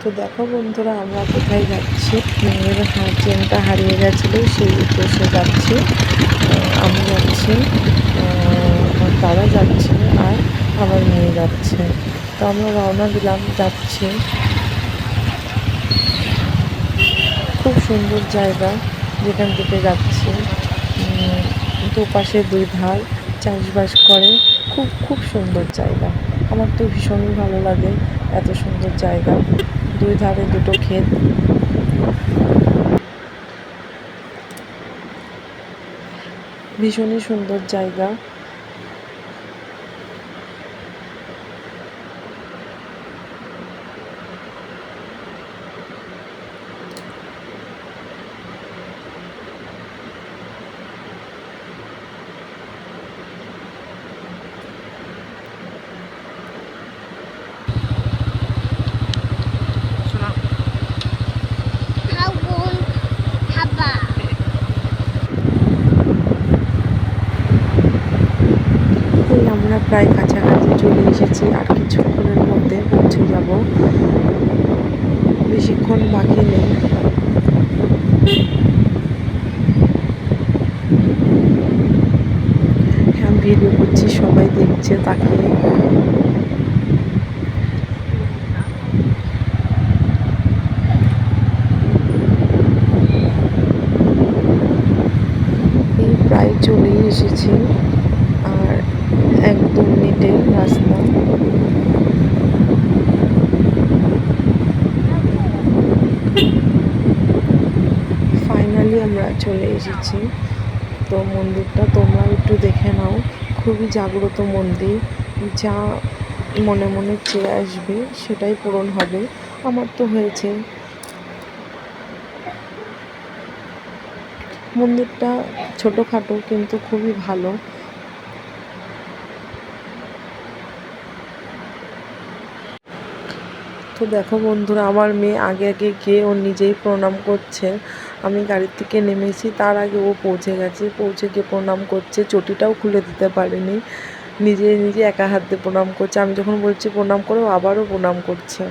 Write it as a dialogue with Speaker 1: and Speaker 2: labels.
Speaker 1: তো দেখো বন্ধুরা, আমরা কোথায় যাচ্ছি। মেয়ের চেনটা হারিয়ে গেছিলো, সেই উদ্দেশ্যে যাচ্ছি। আমি যাচ্ছি, আমার দাদা যাচ্ছে, আর আমার মেয়ে যাচ্ছে। তো আমরা রওনা দিলাম, যাচ্ছি। খুব সুন্দর জায়গা যেখান থেকে যাচ্ছি। দুপাশে দুই ধার চাষবাস করে, খুব খুব সুন্দর জায়গা। আমার তো ভীষণই ভালো লাগে এত সুন্দর জায়গা। দুই ধারে দুটো ক্ষেত, ভীষণই সুন্দর জায়গা। এই আমরা প্রায় কাছাকাছি চলে এসেছি, আর কিছুক্ষণের মধ্যে পৌঁছে যাব। বেশিক্ষণ বাকি নেই। হ্যাঁ, ভিডিও করছি, সবাই দেখছে তাকিয়ে। এই প্রায় চলেই এসেছি, আর 1-2 মিনিটের রাস্তা। ফাইনালি আমরা চলে এসেছি। তো মন্দিরটা তোমরা একটু দেখে নাও, খুবই জাগ্রত মন্দির। যা মনে মনে চেয়ে আসবে সেটাই পূরণ হবে। আমার তো হয়েছে। মন্দিরটা ছোটোখাটো কিন্তু খুবই ভালো। তো দেখো বন্ধুরা, আমার মেয়ে আগে আগে গিয়ে ও নিজেই প্রণাম করছে। আমি গাড়ির থেকে নেমেছি, তার আগে ও পৌঁছে গেছে, পৌঁছে গিয়ে প্রণাম করছে। চটিটাও খুলে দিতে পারেনি, নিজে নিজে একা হাত দিয়ে প্রণাম করছে। আমি যখন বলছি প্রণাম করো, আবারও প্রণাম করছে।